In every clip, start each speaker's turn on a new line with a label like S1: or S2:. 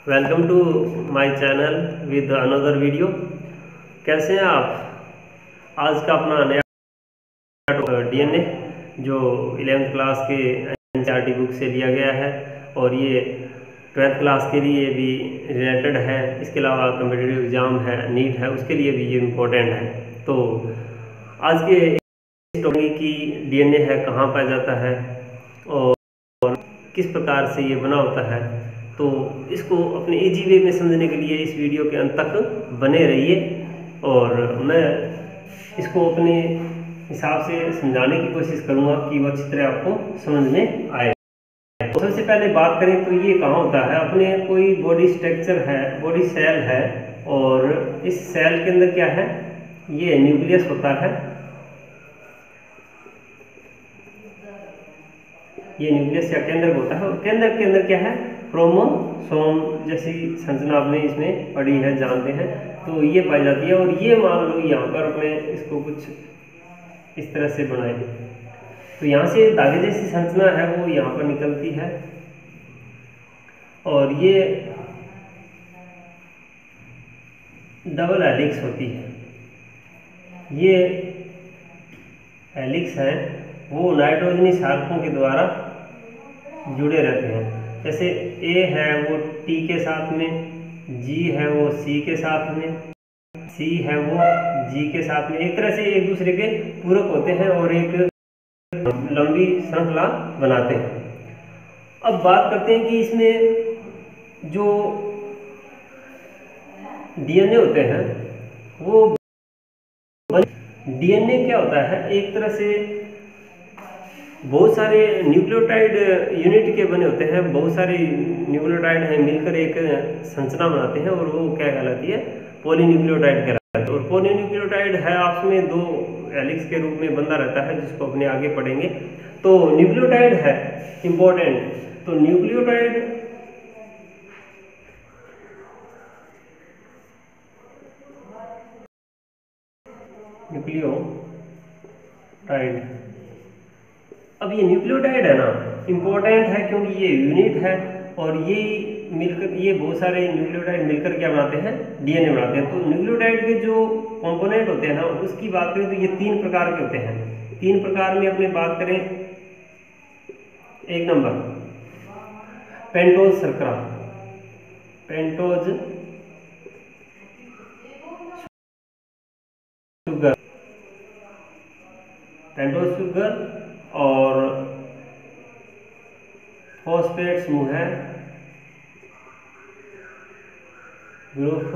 S1: Welcome to my channel with another video. कैसे हैं आप? आज का अपना नया डीएनए जो 11th क्लास के एनसीईआरटी बुक से लिया गया है और ये 12th क्लास के लिए भी रिलेटेड है। इसके अलावा कम्पिटिटिव एग्ज़ाम है, नीट है, उसके लिए भी ये इम्पोर्टेंट है। तो आज के टॉपिक की डीएनए है, कहाँ पाया जाता है और किस प्रकार से ये बना होता है, तो इसको अपने इजी वे में समझने के लिए इस वीडियो के अंत तक बने रहिए और मैं इसको अपने हिसाब से समझाने की कोशिश करूँगा कि वो अच्छी तरह आपको समझ में आए। तो सबसे पहले बात करें तो ये कहाँ होता है, अपने कोई बॉडी स्ट्रक्चर है, बॉडी सेल है और इस सेल के अंदर क्या है, ये न्यूक्लियस होता है। ये न्यूक्लियस या केंद्रक होता है और केंद्रक के अंदर क्या है, क्रोमोसोम जैसी संरचना आपने इसमें पढ़ी है, जानते हैं। तो ये पाई जाती है और ये मान लो यहाँ पर अपने इसको कुछ इस तरह से बनाए तो यहाँ से धागे जैसी संरचना है वो यहाँ पर निकलती है और ये डबल हेलिक्स होती है। ये हेलिक्स है वो नाइट्रोजनी शाखों के द्वारा जुड़े रहते हैं। जैसे ए है वो टी के साथ में, जी है वो सी के साथ में, सी है वो जी के साथ में, एक तरह से एक दूसरे के पूरक होते हैं और एक लंबी श्रृंखला बनाते हैं। अब बात करते हैं कि इसमें जो डीएनए होते हैं वो डीएनए क्या होता है, एक तरह से बहुत सारे न्यूक्लियोटाइड यूनिट के बने होते हैं। बहुत सारे न्यूक्लियोटाइड हैं मिलकर एक संरचना बनाते हैं और वो क्या कहलाती है, पॉलीन्यूक्लियोटाइड कहलाती है। और पॉलीन्यूक्लियोटाइड है आपस में दो हेलिक्स के रूप में बंधा रहता है, जिसको अपने आगे पढ़ेंगे। तो न्यूक्लियोटाइड है इंपॉर्टेंट। तो न्यूक्लियोटाइड अब ये न्यूक्लियोटाइड है ना, इंपॉर्टेंट है क्योंकि ये यूनिट है और ये मिलकर, ये बहुत सारे न्यूक्लियोटाइड मिलकर क्या बनाते हैं, डीएनए बनाते हैं। तो न्यूक्लियोटाइड के जो कंपोनेंट होते हैं ना, उसकी बात करें तो ये 3 प्रकार के होते हैं। 3 प्रकार में अपने बात करें, एक नंबर पेंटोज शर्करा, पेंटोज शुगर, पेंटोज शुगर और फॉस्फेट समूह है ग्रुप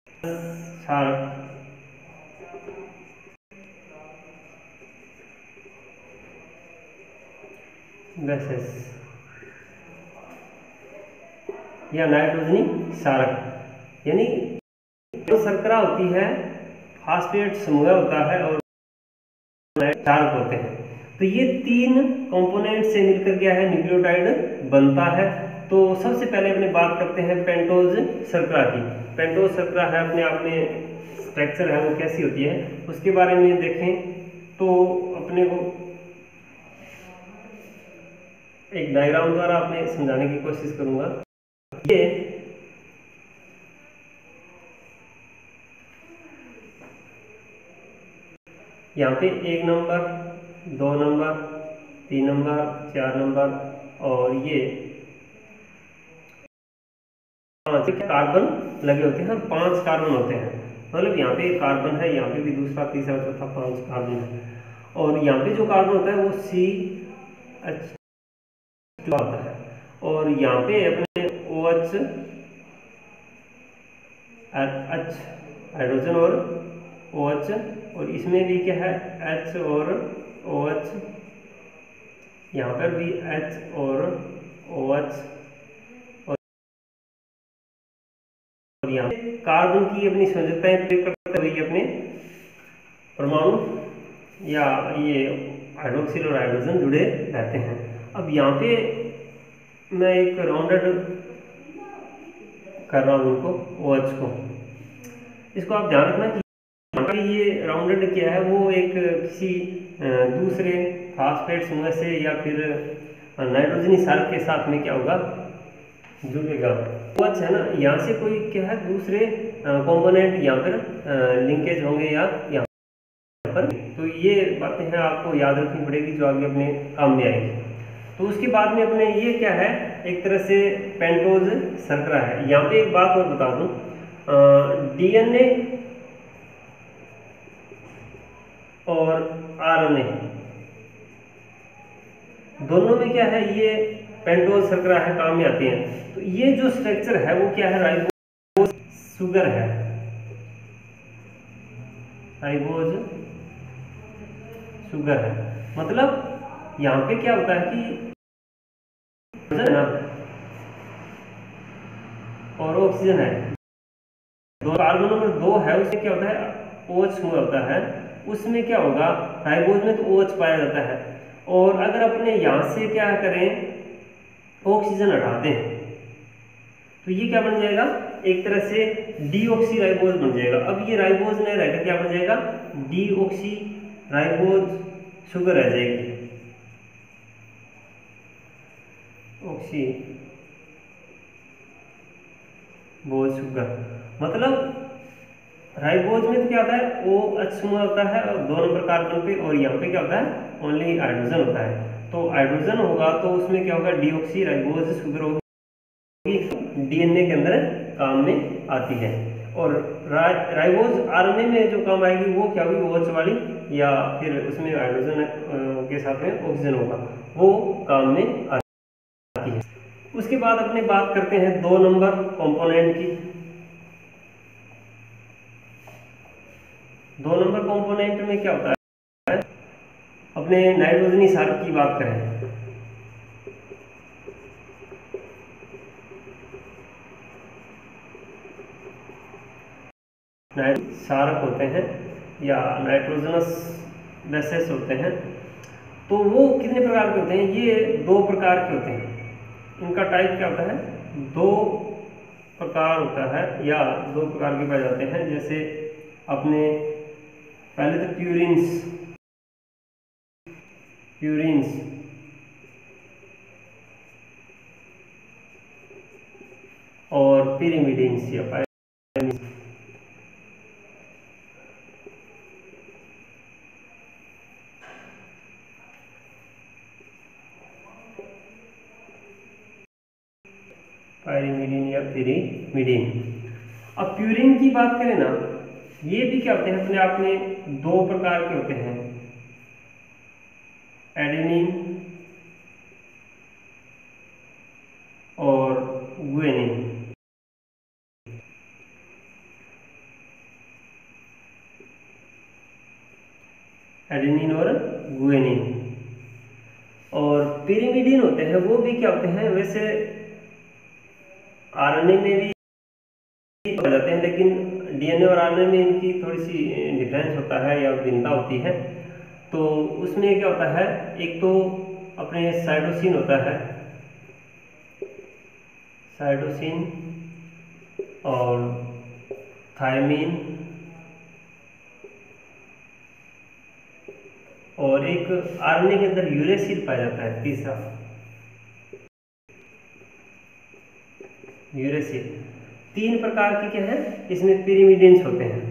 S1: क्षारक, बेसेस या नाइट्रोजनी क्षारक। यानी जो शर्करा होती है फॉस्फेट समूह होता है और क्षारक होते हैं। तो ये 3 कंपोनेंट से मिलकर क्या है, न्यूक्लियोटाइड बनता है। तो सबसे पहले अपने बात करते हैं पेंटोज शर्करा की। पेंटोज शर्करा है अपने आप में स्ट्रक्चर है वो कैसी होती है उसके बारे में देखें तो अपने को एक डायग्राम द्वारा अपने समझाने की कोशिश करूंगा। ये यहाँ पे 1 नंबर, 2 नंबर, 3 नंबर, 4 नंबर और ये 5 कार्बन लगे होते हैं। 5 कार्बन होते हैं, मतलब यहाँ पे 1 कार्बन है, यहाँ पे भी दूसरा, तीसरा, चौथा, 5 कार्बन है। और यहाँ पे जो कार्बन होता है वो CH2 आता है और यहाँ पे अपने OH हाइड्रोजन और OH, और इसमें भी क्या है H और OH, यहाँ पर भी H और OH, और यहाँ कार्बन की अपनी संयोजकताएं प्रयोग करते हुए अपने परमाणु या ये हाइड्रोक्सिल और हाइड्रोजन जुड़े रहते हैं। अब यहाँ पे मैं एक राउंडेड कर रहा हूँ उनको, OH को। इसको आप ध्यान रखना कि ये राउंडेड क्या है, वो एक किसी दूसरे फास्फेट समूह से या फिर नाइट्रोजनी सार के साथ में क्या होगा, जुड़ेगा। OH है ना, यहाँ से कोई क्या है दूसरे कंपोनेंट यहाँ पर लिंकेज होंगे या यहाँ पर, तो ये बातें हैं आपको याद रखनी पड़ेगी जो आगे अपने काम में आएगी। तो उसके बाद में अपने ये क्या है, एक तरह से पेंटोज शर्करा है। यहाँ पे एक बात और बता दूं, DNA और RNA दोनों में क्या है, ये पेंटोज शर्करा है, काम में आती हैं। तो ये जो स्ट्रक्चर है वो क्या है, राइबोज शुगर है, राइबोज शुगर है। मतलब यहाँ पे क्या होता है कि ना और ऑक्सीजन है, कार्बन नंबर 2 है, उसमें क्या होता है OH हुआ होता है, उसमें क्या होगा राइबोज में तो OH पाया जाता है। और अगर अपने यहाँ से क्या करें ऑक्सीजन हटाते हैं तो ये क्या बन जाएगा, एक तरह से डीऑक्सी राइबोज बन जाएगा। अब ये राइबोज नहीं रहेगा, क्या बन जाएगा, डीऑक्सी राइबोज शुगर रह जाएगी, ऑक्सी बोझ शुगर। मतलब राइबोज में तो क्या होता है OH हुआ होता है और 2 नंबर कार्बन पे, और यहाँ पे क्या होता है ओनली हाइड्रोजन होता है। तो हाइड्रोजन होगा तो उसमें क्या होगा, डीऑक्सी राइबोज शुगर होगी, DNA के अंदर काम में आती है। और राइबोज RNA में जो काम आएगी वो क्या होगी, OH वाली, या फिर उसमें हाइड्रोजन के साथ में ऑक्सीजन होगा, वो काम में आती है। उसके बाद अपने बात करते हैं 2 नंबर कंपोनेंट की। 2 नंबर कंपोनेंट में क्या होता है, अपने नाइट्रोजनी सार की बात करें, सारक होते हैं या नाइट्रोजनस बेसेस होते हैं। तो वो कितने प्रकार के होते हैं, ये 2 प्रकार के होते हैं। इनका टाइप क्या होता है, 2 प्रकार होता है या 2 प्रकार के पाए जाते हैं। जैसे अपने पहले तो प्यूरिन्स और पिरिमिडिन्स या पायरिमिडिन्स। पायरिमिडिन या पिरिमिडिन। अब प्यूरिन की बात करें ना, ये भी क्या होते हैं, अपने आप में 2 प्रकार के होते हैं, एडेनिन और गुएनिन। एडेनिन और गुएनिन। और पिरिमिडिन होते हैं, वो भी क्या होते हैं, वैसे RNA में भी हो जाते हैं, लेकिन DNA और RNA में इनकी थोड़ी सी डिफरेंस होता है या भिन्नता होती है। तो उसमें क्या होता है, एक तो अपने साइटोसिन होता है, साइटोसिन और थायमिन, और एक RNA के अंदर यूरेसिल पाया जाता है, तीसरा यूरेसिल। 3 प्रकार के क्या है इसमें पिरिमिडिन्स होते हैं।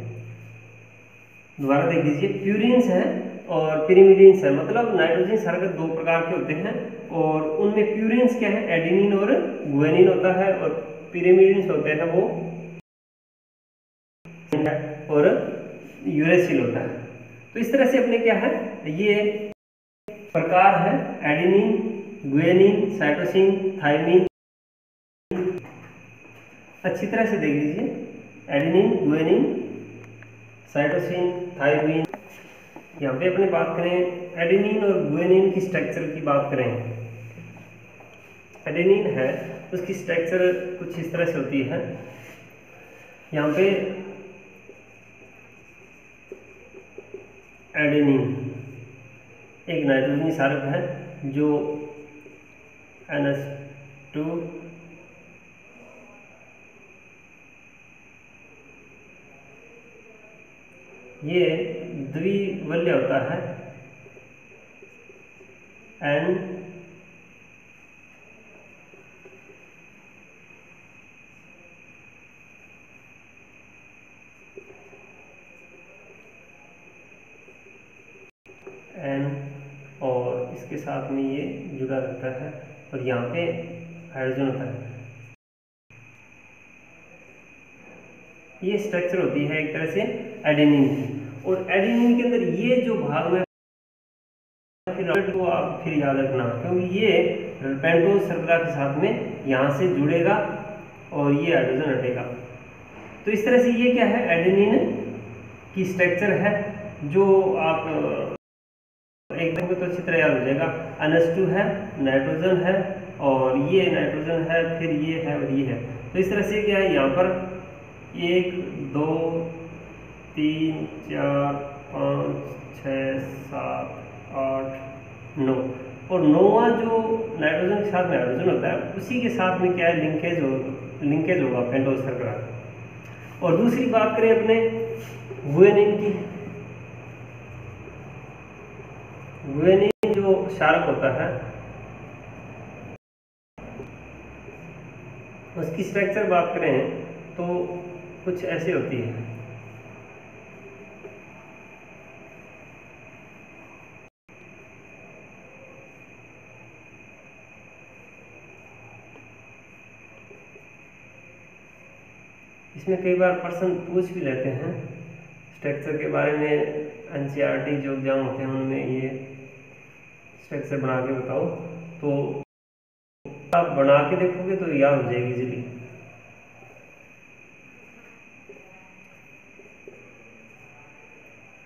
S1: दोबारा देख लीजिए, प्यूरिन्स है और पिरिमिडिन्स है, मतलब नाइट्रोजन शर्करा 2 प्रकार के होते हैं। और उनमें प्यूरिन्स क्या है, एडेनिन और गुएनिन होता है, और पिरिमिडिन्स होते हैं वो और यूरेसिल होता है। तो इस तरह से अपने क्या है, ये प्रकार है एडेनिन, गुएनिन, साइटोसिन, थायमिन। अच्छी तरह से देख लीजिए, एडेनिन, गुएनिन, साइटोसिन, थायमिन। यहाँ पे अपने बात करें एडेनिन और गुएनिन की स्ट्रक्चर की बात करें, एडेनिन है उसकी स्ट्रक्चर कुछ इस तरह से होती है। यहाँ पे एडेनिन एक नाइट्रोजनी क्षारक है जो NH2 ये द्विबल्य होता है, N साथ में ये जुड़ा रहता है और यहाँ पे हाइड्रोजन होता है। ये स्ट्रक्चर होती है एक तरह से एडेनिन की, और एडेनिन के अंदर ये जो भाग में फिर को आप फिर याद रखना, क्योंकि ये पेंटोज शर्करा के साथ में यहाँ से जुड़ेगा और ये हाइड्रोजन हटेगा। तो इस तरह से ये क्या है, एडेनिन की स्ट्रक्चर है, जो आप एकदम तो अच्छी तरह याद हो जाएगा। NH2 है, नाइट्रोजन है, और ये नाइट्रोजन है, फिर ये है और ये है। तो इस तरह से क्या है, यहाँ पर 1 2 3 4 5 6 7 8 9, और 9वां जो नाइट्रोजन के साथ में हाइड्रोजन होता है उसी के साथ में क्या है, लिंकेज होगा पेंटोज शर्करा। और दूसरी बात करें अपने गुएनिन की, गुएनिन जो क्षारक होता है उसकी स्ट्रक्चर बात करें तो कुछ ऐसे होती है। इसमें कई बार प्रश्न पूछ भी लेते हैं स्ट्रक्चर के बारे में, NCERT जो एग्जाम होते हैं उनमें ये स्ट्रक्चर बना के बताओ, तो आप बना के देखोगे तो याद हो जाएगी इजीली।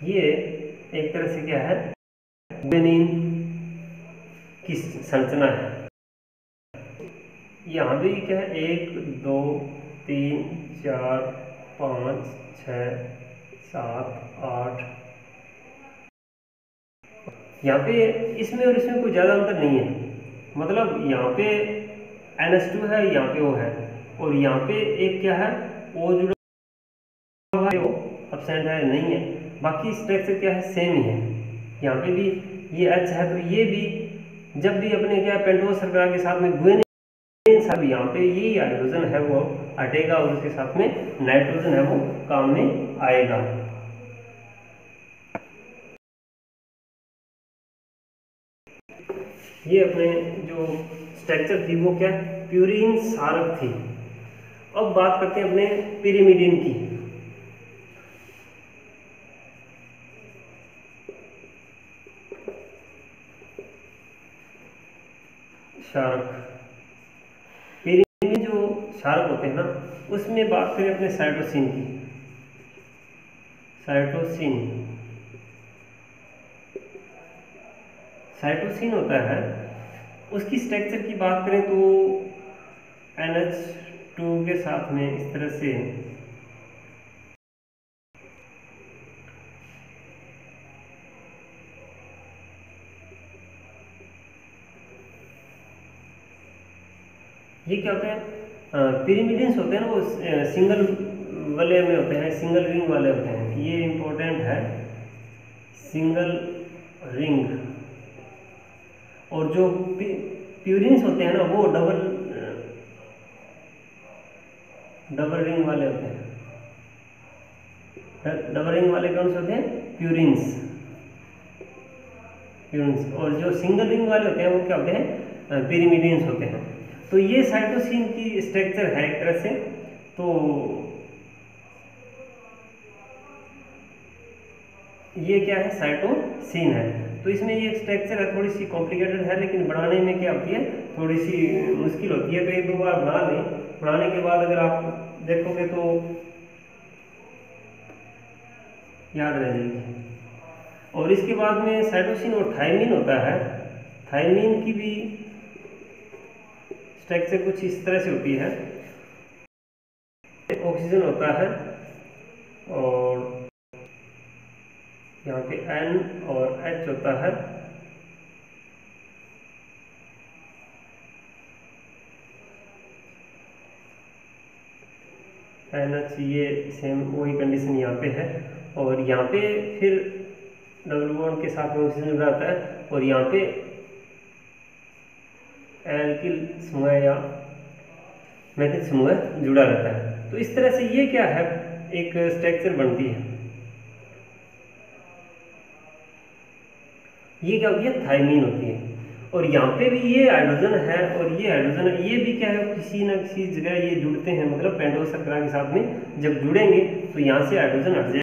S1: ये एक तरह से क्या है, गुएनिन की संरचना है। यहाँ भी क्या है, 1 2 3 4 5 6 7 8, यहाँ पे इसमें और इसमें कोई ज़्यादा अंतर नहीं है। मतलब यहाँ पे NH2 है, यहाँ पे O है, और यहाँ पे एक क्या है, O जुड़ा हुआ है, O एब्सेंट है, नहीं है। बाकी स्ट्रक्चर क्या है, सेम ही है। यहाँ पे भी ये H है, तो ये भी जब भी अपने क्या पेंटोज शर्करा के साथ में गुएनिन, सब यहाँ पे यही हाइड्रोजन है वो हटेगा और उसके साथ में नाइट्रोजन है वो काम में आएगा। ये अपने जो स्ट्रक्चर थी वो क्या, प्यूरीन क्षारक थी। अब बात करते हैं अपने पिरिमिडिन की। क्षारक, पिरिमिडिन जो क्षारक होते हैं ना, उसमें बात करें अपने साइटोसिन की। साइटोसिन होता है, उसकी स्ट्रक्चर की बात करें तो NH2 के साथ में इस तरह से ये क्या होते हैं, पिरिमिडिन्स होते हैं ना, वो सिंगल वाले में होते हैं, सिंगल रिंग वाले होते हैं। ये इंपॉर्टेंट है, सिंगल रिंग। और जो प्यूरिन्स होते हैं ना, वो डबल रिंग वाले होते हैं। डबल रिंग वाले कौन से होते हैं, प्यूरिन्स। और जो सिंगल रिंग वाले होते हैं वो क्या होते हैं, पिरिमिडिन्स होते हैं। तो ये साइटोसिन की स्ट्रक्चर है एक तरह से। तो ये क्या है, साइटोसिन है। तो इसमें ये स्ट्रक्चर है, थोड़ी सी कॉम्प्लिकेटेड है, लेकिन बनाने में क्या होती है, थोड़ी सी मुश्किल होती है। तो एक दो बार बना लें, बनाने के बाद अगर आप देखोगे तो याद रह जाएगी। और इसके बाद में साइटोसिन और थायमिन होता है। थायमिन की भी स्ट्रक्चर कुछ इस तरह से होती है। ऑक्सीजन होता है और यहाँ पे N और H होता है। NH, ये सेम वही कंडीशन यहाँ पे है। और यहाँ पे फिर डबल बॉन्ड के साथ में ऑक्सीजन जुड़ा रहता है, और यहाँ पे एल्किल समूह या मैथिल समूह जुड़ा रहता है। तो इस तरह से ये क्या है, एक स्ट्रक्चर बनती है। ये क्या होती है, थायमीन होती है। और यहाँ पे भी ये हाइड्रोजन है और ये हाइड्रोजन है, ये भी क्या है किसी न किसी जगह ये जुड़ते हैं, मतलब पेंटोज शर्करा के साथ में जब जुड़ेंगे तो यहाँ से हाइड्रोजन हट जाएगा।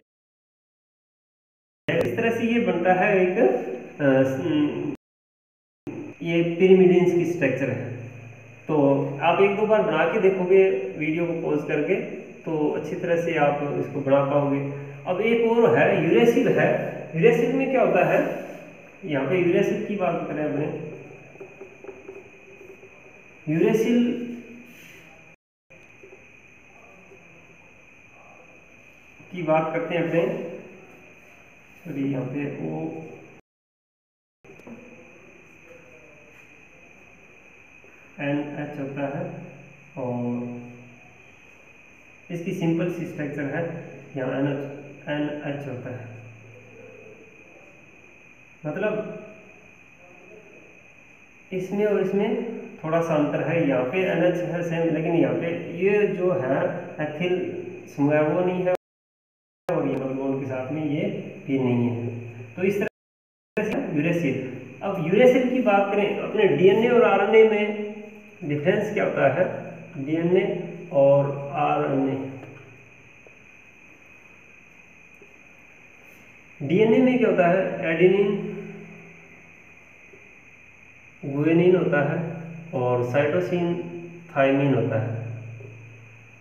S1: इस तरह से ये बनता है एक ये पिरिमिडिन्स की स्ट्रक्चर है। तो आप एक दो बार बना के देखोगे वीडियो को पॉज करके तो अच्छी तरह से आप इसको बना पाओगे। अब एक और है यूरेसिल है। यूरेसिल में क्या होता है, यहाँ पे यूरेसिल की बात करें अपने, यूरेसिल की बात करते हैं अपने, सॉरी यहाँ पे वो NH होता है और इसकी सिंपल सी स्ट्रक्चर है, यहाँ NH होता है। मतलब इसमें और इसमें थोड़ा सा अंतर है, यहाँ पे NH है सेम, लेकिन यहाँ पे ये जो है एथिल समूह है वो नहीं है और ये डबल बॉन्ड के साथ में ये भी नहीं है। तो इस तरह से यूरेसिल। अब यूरेसिल की बात करें अपने DNA और RNA में डिफरेंस क्या होता है, DNA और RNA। DNA में क्या होता है, एडेनिन गुआनिन होता है और साइटोसिन थाइमिन होता है।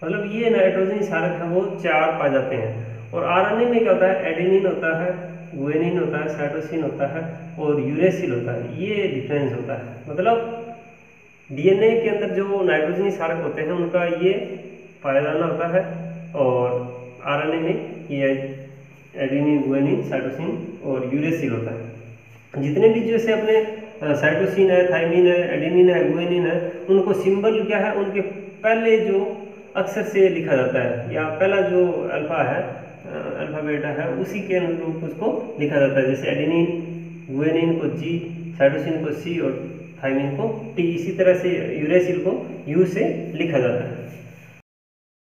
S1: मतलब ये नाइट्रोजन क्षारक है वो 4 पाए जाते हैं। और RNA में क्या होता है, एडेनिन होता है, गुआनिन होता है, साइटोसिन होता है और यूरेसिल होता है। ये डिफरेंस होता है। मतलब DNA के अंदर जो नाइट्रोजन क्षारक होते हैं उनका ये पाया जाना होता है और RNA में ये एडेनिन गुआनिन साइटोसिन और यूरेसिल होता है। जितने भी जैसे अपने साइटोसिन है, थाइमिन है, एडेनिन है, गुआनिन है, उनको सिंबल क्या है, उनके पहले जो अक्षर से लिखा जाता है या पहला जो अल्फा है, अल्फाबेटा है, उसी के अनुरूप उसको लिखा जाता है। जैसे एडेनिन गुआनिन को G, साइटोसिन को C और थाइमिन को T। इसी तरह से यूरेसिल को U से लिखा जाता है।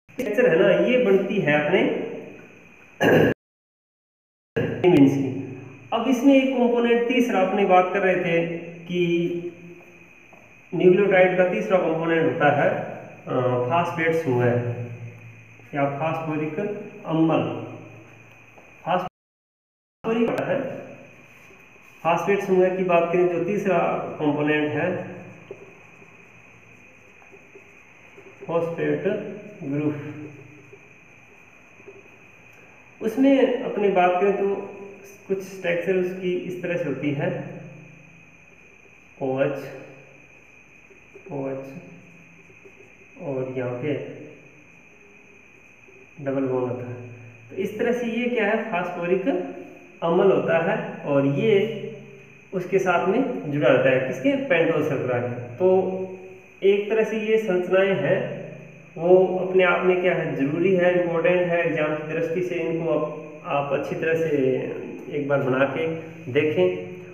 S1: स्ट्रक्चर है ना, ये बनती है अपने मीन्स की। अब इसमें एक कंपोनेंट तीसरा अपने बात कर रहे थे कि न्यूक्लियोटाइड का तीसरा कंपोनेंट होता है फास्फेट समूह या फास्फोरिक अम्ल। फास्फोरिक होता है, फास्फेट समूह की बात करें जो तीसरा कंपोनेंट है फॉस्फेट ग्रुप, उसमें अपने बात करें तो कुछ स्ट्रक्चर उसकी इस तरह से होती है, OH और यहाँ पे डबल बॉन्ड होता है। तो इस तरह से ये क्या है, फास्फोरिक अम्ल होता है और ये उसके साथ में जुड़ा रहता है, किसके, पेंटोज शर्करा के। तो एक तरह से ये संरचनाएं हैं वो अपने आप में क्या है, जरूरी है, इम्पोर्टेंट है। एग्जाम की दृष्टि से इनको आप अच्छी तरह से एक बार बना के देखें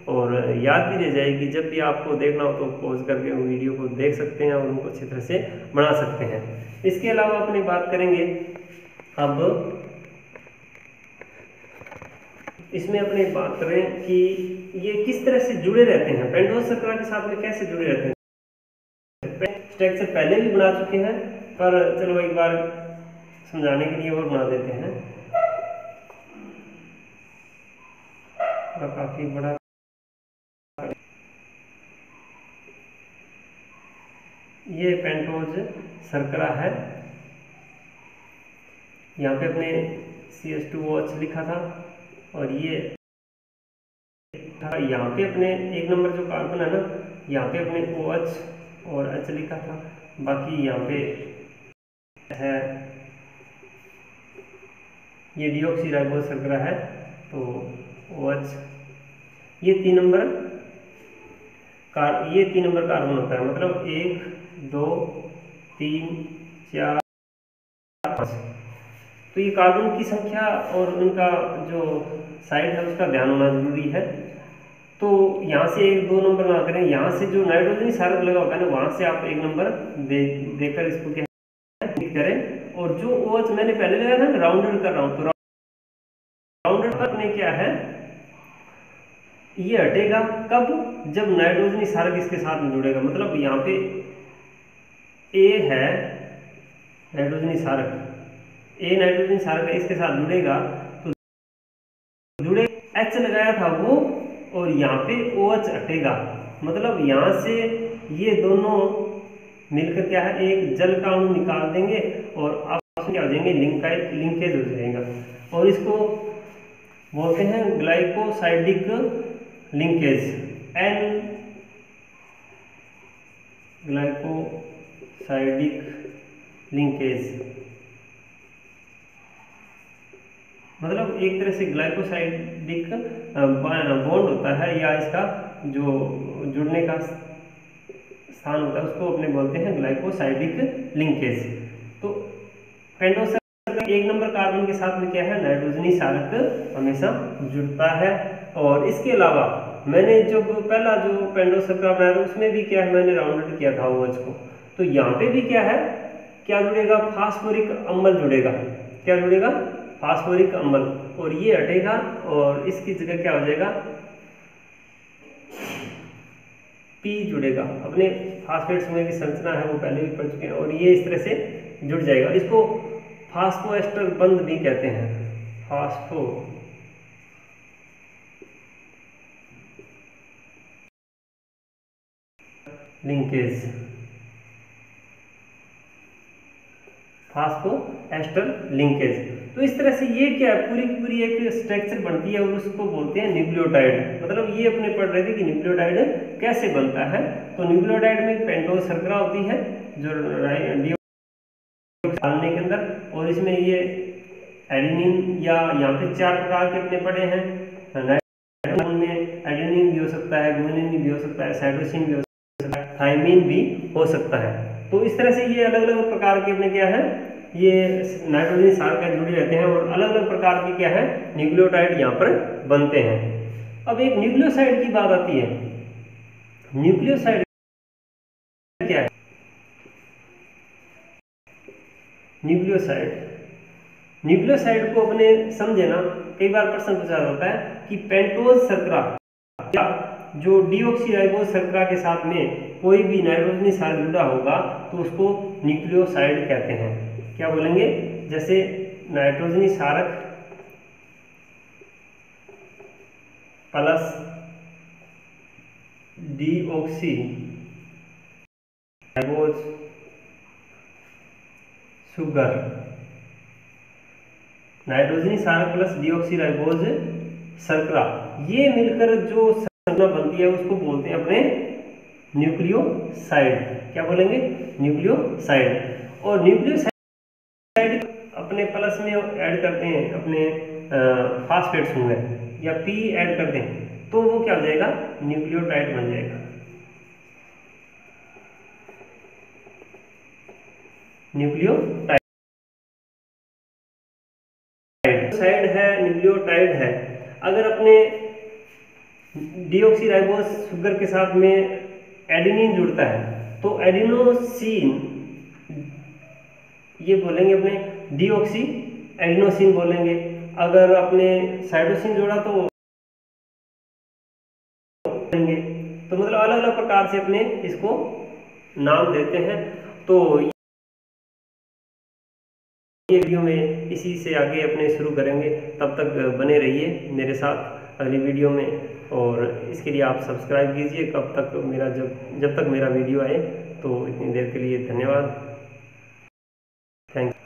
S1: और याद भी रह जाएगी। जब भी आपको देखना हो तो पॉज करके वीडियो को देख सकते हैं और उनको अच्छी तरह से बना सकते हैं। इसके अलावा अपनी बात करेंगे अब इसमें अपने बात करें कि ये किस तरह से जुड़े रहते हैं, पेंटोज शर्करा के साथ में कैसे जुड़े रहते हैं। स्ट्रक्चर पहले भी बना चुके हैं पर चलो एक बार समझाने के लिए और बना देते हैं। काफी बड़ा ये पेंटोज शर्करा है, यहाँ पे अपने CH2OH लिखा था और ये यहाँ पे अपने एक नंबर जो कार्बन है ना, यहाँ पे अपने OH और H लिखा था। बाकी यहाँ पे है ये डीऑक्सीराइबोज शर्करा है तो OH, ये 3 नंबर कार्बन होता है। मतलब 1 2 3 4 5। तो ये कार्बन की संख्या और उनका जो साइड है उसका ध्यान होना जरूरी है। तो यहाँ से 1 2 नंबर ना करें, यहाँ से जो नाइट्रोजन क्षारक लगा होता है ना, वहां से आप 1 नंबर देकर इसको क्या करें। और जो OH मैंने पहले लगाया था राउंडेड कर रहा हूँ, तो राउंडेड करने क्या है, ये हटेगा कब, जब नाइट्रोजनी क्षारक इसके साथ में जुड़ेगा। मतलब यहाँ पे ए है नाइट्रोजनी क्षारक, ए नाइट्रोजनी क्षारक इसके साथ जुड़ेगा तो जुड़े H लगाया था वो, और यहाँ पे OH हटेगा। मतलब यहाँ से ये दोनों मिलकर क्या है, एक जल का अणु निकाल देंगे और आपस में क्या हो जाएंगे, लिंकेज हो जाएगा, और इसको बोलते हैं glycosidic linkage, N glycosidic linkage. मतलब एक तरह से ग्लाइकोसाइडिक बॉन्ड होता है, या इसका जो जुड़ने का स्थान होता है उसको अपने बोलते हैं ग्लाइकोसाइडिक लिंकेज। तो पेंटोज सर्कल एक नंबर कार्बन के साथ में क्या है, नाइट्रोजनी क्षारक हमेशा जुड़ता है। और इसके अलावा मैंने जो पहला जो पेंटोज सर्कल बनाया था उसमें भी क्या है, मैंने राउंडेड किया था OH को, तो यहाँ पे भी क्या है, क्या जुड़ेगा, फास्फोरिक अम्ल जुड़ेगा। क्या जुड़ेगा, फास्फोरिक अम्ल, और ये हटेगा और इसकी जगह क्या हो जाएगा, P जुड़ेगा। अपने फास्फेट समूह की संरचना है वो पहले भी पढ़ चुके हैं, और ये इस तरह से जुड़ जाएगा। इसको फास्फोएस्टर बंध भी कहते हैं, फास्फो लिंकेज, फास्फोएस्टर लिंकेज। तो इस तरह से ये क्या है, पूरी की पूरी एक स्ट्रक्चर बनती है और उसको बोलते हैं न्यूक्लियोटाइड। मतलब ये अपने पढ़ रहे थे कि न्यूक्लियोटाइड कैसे बनता है। तो न्यूक्लियोटाइड में पेंटोज शर्करा होती है जो डालने के अंदर, और इसमें ये एडेनिन, या यहाँ पे 4 प्रकार के अपने पड़े हैं, नाइट्रोजन में एडेनिन भी हो सकता है, गुआनिन भी हो सकता है, साइटोसिन भी हो सकता है, थाइमिन भी हो सकता है। तो इस तरह से ये अलग अलग प्रकार के अपने क्या है, ये नाइट्रोजन क्षारक जुड़े रहते हैं, और अलग अलग प्रकार के क्या है, न्यूक्लियोटाइड यहाँ पर बनते हैं। अब एक न्यूक्लियोसाइड की बात आती है। न्यूक्लियोसाइड क्या है, न्यूक्लियोसाइड को अपने समझे ना, कई बार प्रश्न पूछा जाता है कि पेंटोज शर्करा या जो डीऑक्सीराइबोज शर्करा के साथ में कोई भी नाइट्रोजनी क्षारक जुड़ा होगा तो उसको न्यूक्लियोसाइड कहते हैं। क्या बोलेंगे, जैसे नाइट्रोजनी क्षारक प्लस डीऑक्सीराइबोज शुगर, नाइट्रोजनी क्षारक प्लस डीऑक्सीराइबोज शर्करा, ये मिलकर जो संरचना बनती है उसको बोलते हैं अपने न्यूक्लियोसाइड। क्या बोलेंगे, न्यूक्लियोसाइड। और न्यूक्लियोसाइड अपने प्लस में ऐड करते हैं अपने फास्फेट समूह में, या P ऐड करते हैं तो वो क्या हो जाएगा, न्यूक्लियोटाइड बन जाएगा। न्यूक्लियोटाइड है, न्यूक्लियोटाइड है। अगर अपने डीऑक्सीराइबोज शुगर के साथ में एडेनिन जुड़ता है तो एडिनोसिन, ये बोलेंगे अपने डीऑक्सी एडिनोसिन बोलेंगे। अगर अपने साइटोसिन जोड़ा तो बोलेंगे। तो मतलब अलग अलग प्रकार से अपने इसको नाम देते हैं। तो ये वीडियो में इसी से आगे अपने शुरू करेंगे, तब तक बने रहिए मेरे साथ अगली वीडियो में, और इसके लिए आप सब्सक्राइब कीजिए। कब तक मेरा जब तक मेरा वीडियो आए। तो इतनी देर के लिए धन्यवाद, थैंक यू।